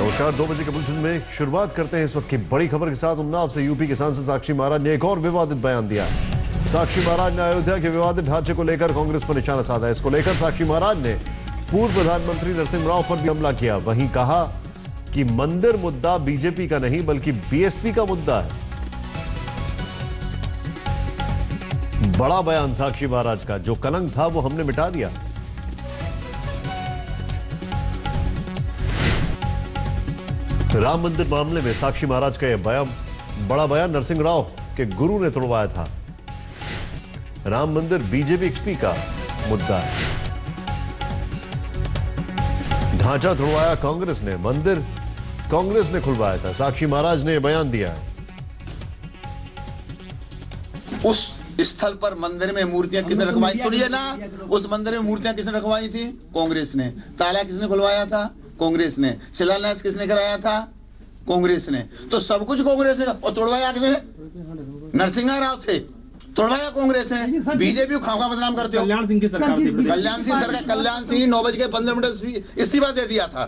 नमस्कार, 2 बजे के बुलेटिन में शुरुआत करते हैं इस वक्त की बड़ी खबर के साथ। उन्नाव से यूपी के सांसद साक्षी महाराज ने एक और विवादित बयान दिया। साक्षी महाराज ने अयोध्या के विवादित ढांचे को लेकर कांग्रेस पर निशाना साधा। इसको लेकर साक्षी महाराज ने पूर्व प्रधानमंत्री नरसिंह राव पर भी हमला किया। वहीं कहा कि मंदिर मुद्दा बीजेपी का नहीं बल्कि बीएसपी का मुद्दा है। बड़ा बयान साक्षी महाराज का, जो कलंक था वो हमने मिटा दिया। राम मंदिर मामले में साक्षी महाराज का यह बड़ा बयान नरसिंह राव के गुरु ने तोड़वाया था। राम मंदिर बीजेपी एक्सपी का मुद्दा है। ढांचा तोड़वाया कांग्रेस ने, मंदिर कांग्रेस ने खुलवाया था। साक्षी महाराज ने यह बयान दिया है। उस स्थल पर मंदिर में मूर्तियां किसने रखवाई? सुनिए ना, उस मंदिर में मूर्तियां किसने रखवाई थी? कांग्रेस ने। ताला किसने खुलवाया था? कांग्रेस ने। शिलान्यास किसने कराया था? कांग्रेस ने। तो सब कुछ कांग्रेस ने। और तोड़वाया किसने? नरसिंह राव थे, तोड़वाया कांग्रेस ने। बीजेपी को खामखा बदनाम करते हो। कल्याण सिंह सरकार, कल्याण सिंह 9:15 इस्तीफा दे दिया था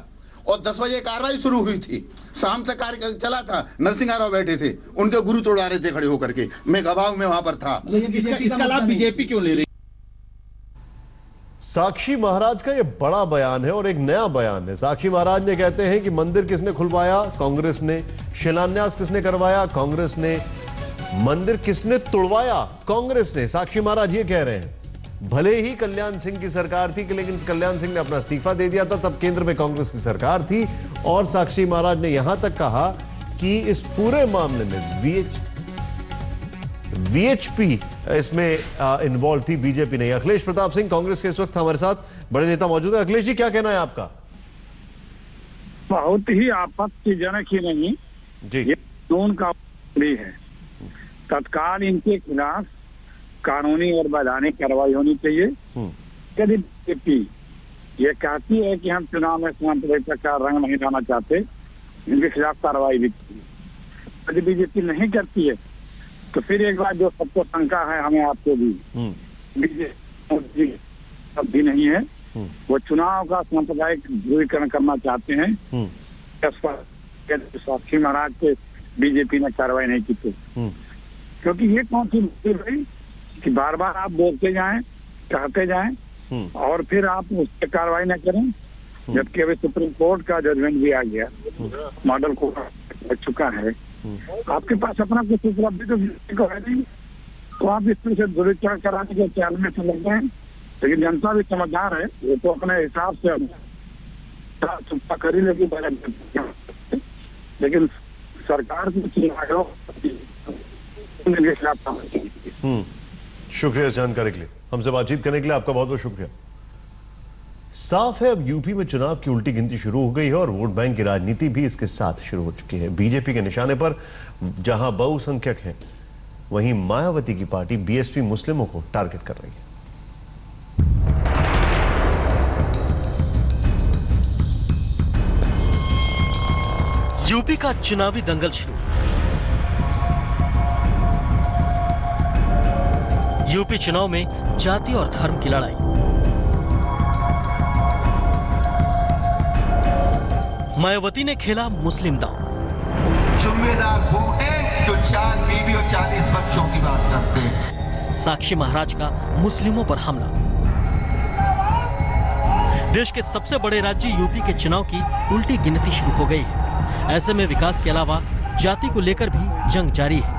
और 10 बजे कार्रवाई शुरू हुई थी। शाम तक कार्य चला था। नरसिंह राव बैठे थे, उनके गुरु तोड़वा रहे थे खड़े होकर के। मैं गवाह में वहां पर था। इसका लाभ बीजेपी क्यों ले रही? साक्षी महाराज का यह बड़ा बयान है और एक नया बयान है। साक्षी महाराज ने कहते हैं कि मंदिर किसने खुलवाया? कांग्रेस ने। शिलान्यास किसने करवाया? कांग्रेस ने। मंदिर किसने तोड़वाया? कांग्रेस ने। साक्षी महाराज ये कह रहे हैं भले ही कल्याण सिंह की सरकार थी, लेकिन कल्याण सिंह ने अपना इस्तीफा दे दिया था, तब केंद्र में कांग्रेस की सरकार थी। और साक्षी महाराज ने यहां तक कहा कि इस पूरे मामले में वीएचपी इसमें इन्वॉल्व थी, बीजेपी नहीं। अखिलेश प्रताप सिंह कांग्रेस के इस वक्त हमारे साथ बड़े नेता मौजूद है। अखिलेश जी, क्या कहना है आपका? बहुत ही आपत्तिजनक ही नहीं जी, ये कानून का भी है। तत्काल इनके खिलाफ कानूनी और वैधानिक कार्रवाई होनी चाहिए। यदि बीजेपी ये कहती है कि हम चुनाव में सांप्रदायिकता का रंग नहीं लाना चाहते, इनके खिलाफ कार्रवाई भी कीजिए। यदि बीजेपी नहीं करती है तो फिर एक बार जो सबको शंका है, हमें आपको भी, बीजेपी अब भी नहीं है। वो चुनाव का सांप्रदायिक ध्रुवीकरण करना चाहते हैं। साक्षी महाराज पे बीजेपी ने कार्रवाई नहीं की थी, क्योंकि ये कौन सी मुश्किल रही कि बार बार आप बोलते जाएं, कहते जाएं और फिर आप उस पर कार्रवाई न करें। जबकि अभी सुप्रीम कोर्ट का जजमेंट भी आ गया, मॉडल कोर्ट लग चुका है। आपके पास अपना कुछ उपलब्धि तो है नहीं, तो आप इस तरह से दुरुपयोग कराने के ख्याल में से लग गए। लेकिन जनता भी समझदार है, वो तो अपने हिसाब से चुप्पा कर ही लेगी। लेकिन सरकार की शुक्रिया इस जानकारी के लिए। हमसे बातचीत करने के लिए आपका बहुत बहुत शुक्रिया। साफ है, अब यूपी में चुनाव की उल्टी गिनती शुरू हो गई है और वोट बैंक की राजनीति भी इसके साथ शुरू हो चुकी है। बीजेपी के निशाने पर जहां बहुसंख्यक हैं, वहीं मायावती की पार्टी बीएसपी मुस्लिमों को टारगेट कर रही है। यूपी का चुनावी दंगल शुरू। यूपी चुनाव में जाति और धर्म की लड़ाई। मायावती ने खेला मुस्लिम दांव। जिम्मेदार वो हैं जो 4 बीवी और 40 बच्चों की बात करते हैं। साक्षी महाराज का मुस्लिमों पर हमला। देश के सबसे बड़े राज्य यूपी के चुनाव की उल्टी गिनती शुरू हो गई है। ऐसे में विकास के अलावा जाति को लेकर भी जंग जारी है।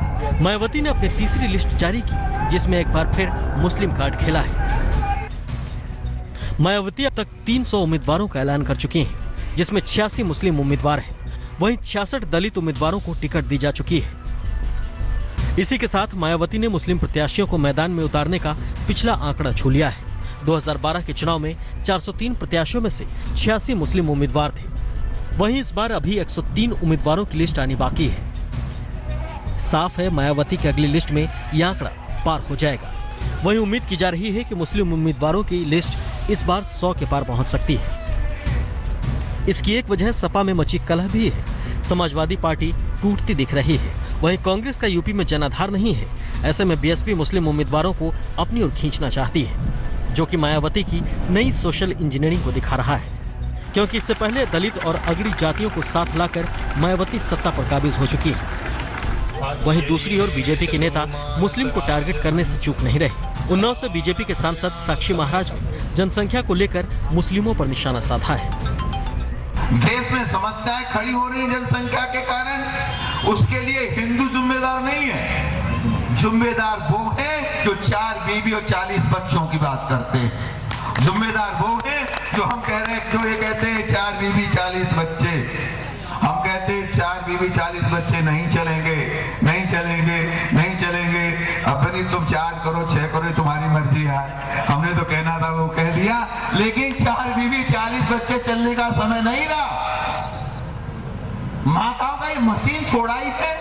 मायावती ने अपनी तीसरी लिस्ट जारी की, जिसमें एक बार फिर मुस्लिम कार्ड खेला है। मायावती अब तक 300 उम्मीदवारों का ऐलान कर चुकी हैं, जिसमें 86 मुस्लिम उम्मीदवार हैं। वहीं 66 दलित उम्मीदवारों को टिकट दी जा चुकी है। इसी के साथ मायावती ने मुस्लिम प्रत्याशियों को मैदान में उतारने का पिछला आंकड़ा छू लिया है। 2012 के चुनाव में 403 प्रत्याशियों में से 86 मुस्लिम उम्मीदवार थे। वहीं इस बार अभी 103 उम्मीदवारों की लिस्ट आनी बाकी है। साफ है, मायावती की अगली लिस्ट में यह आंकड़ा पार हो जाएगा। वहीं उम्मीद की जा रही है कि मुस्लिम उम्मीदवारों की लिस्ट इस बार 100 के पार पहुंच सकती है। इसकी एक वजह सपा में मची कलह भी है। समाजवादी पार्टी टूटती दिख रही है। वहीं कांग्रेस का यूपी में जनाधार नहीं है। ऐसे में बीएसपी मुस्लिम उम्मीदवारों को अपनी ओर खींचना चाहती है, जो कि मायावती की नई सोशल इंजीनियरिंग को दिखा रहा है। क्योंकि इससे पहले दलित और अगड़ी जातियों को साथ लाकर मायावती सत्ता पर काबिज हो चुकी है। वहीं दूसरी ओर बीजेपी के नेता मुस्लिम को टारगेट करने से चूक नहीं रहे। उन्नाव से बीजेपी के सांसद साक्षी महाराज ने जनसंख्या को लेकर मुस्लिमों पर निशाना साधा है। देश में समस्याएं खड़ी हो रही जनसंख्या के कारण, उसके लिए हिंदू जिम्मेदार नहीं है। जिम्मेदार वो है जो 4 बीवी और 40 बच्चों की बात करते हैं। जिम्मेदार वो है जो हम कह रहे हैं, जो ये कहते हैं 4 बीवी 40 बच्चे। हम कहते हैं 4 बीवी 40 बच्चे नहीं चलेंगे, नहीं चलेंगे, नहीं चलेंगे। अपनी तुम 4 करो 6 करो, तुम्हारी मर्जी है। हमने तो कहना था वो कह दिया, लेकिन 4 बीवी 40 बच्चे चलने का समय नहीं रहा। माताओं का ये मशीन छोड़ा ही है।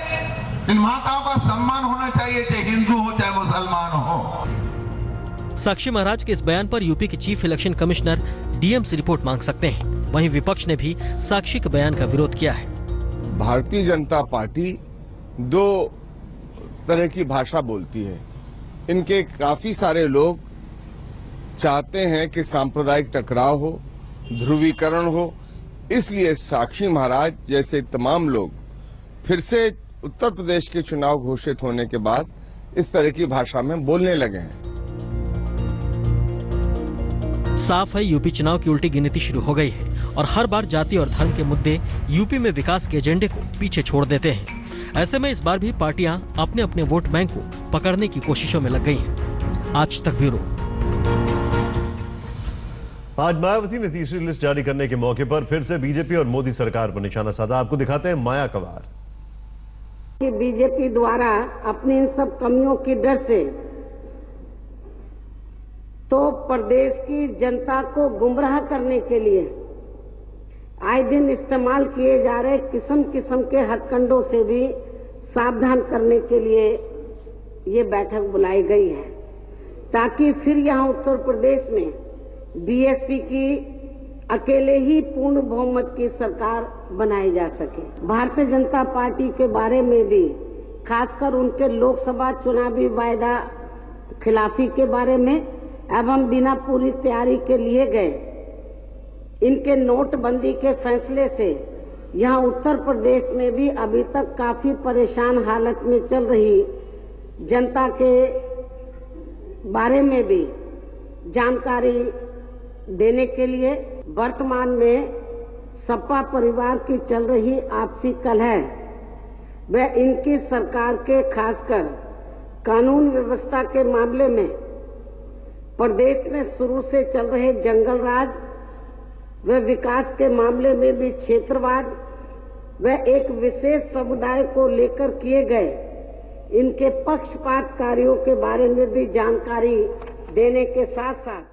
इन माताओं का सम्मान होना चाहिए, चाहे हिंदू हो चाहे मुसलमान हो। साक्षी महाराज के इस बयान पर यूपी के चीफ इलेक्शन कमिश्नर डीएम से रिपोर्ट मांग सकते हैं। वहीं विपक्ष ने भी साक्षी के बयान का विरोध किया है। भारतीय जनता पार्टी 2 तरह की भाषा बोलती है। इनके काफी सारे लोग चाहते हैं कि सांप्रदायिक टकराव हो, ध्रुवीकरण हो, इसलिए साक्षी महाराज जैसे तमाम लोग फिर से उत्तर प्रदेश के चुनाव घोषित होने के बाद इस तरह की भाषा में बोलने लगे हैं। साफ है, यूपी चुनाव की उल्टी गिनती शुरू हो गई है और हर बार जाति और धर्म के मुद्दे यूपी में विकास के एजेंडे को पीछे छोड़ देते हैं। ऐसे में इस बार भी पार्टियां अपने अपने वोट बैंक को पकड़ने की कोशिशों में लग गई हैं। आज तक ब्यूरो। आज मायावती ने तीसरी लिस्ट जारी करने के मौके पर फिर से बीजेपी और मोदी सरकार पर निशाना साधा। आपको दिखाते हैं माया कवार। कि बीजेपी द्वारा अपनी इन सब कमियों की डर से तो प्रदेश की जनता को गुमराह करने के लिए आए दिन इस्तेमाल किए जा रहे किस्म किस्म के हथकंडों से भी सावधान करने के लिए ये बैठक बुलाई गई है, ताकि फिर यहाँ उत्तर प्रदेश में बीएसपी की अकेले ही पूर्ण बहुमत की सरकार बनाई जा सके। भारतीय जनता पार्टी के बारे में भी, खासकर उनके लोकसभा चुनावी वायदा खिलाफी के बारे में एवं बिना पूरी तैयारी के लिए गए इनके नोटबंदी के फैसले से यहाँ उत्तर प्रदेश में भी अभी तक काफी परेशान हालत में चल रही जनता के बारे में भी जानकारी देने के लिए वर्तमान में सपा परिवार की चल रही आपसी कलह व इनकी सरकार के खासकर कानून व्यवस्था के मामले में प्रदेश में शुरू से चल रहे जंगल राज व विकास के मामले में भी क्षेत्रवाद व एक विशेष समुदाय को लेकर किए गए इनके पक्षपात कार्यों के बारे में भी जानकारी देने के साथ साथ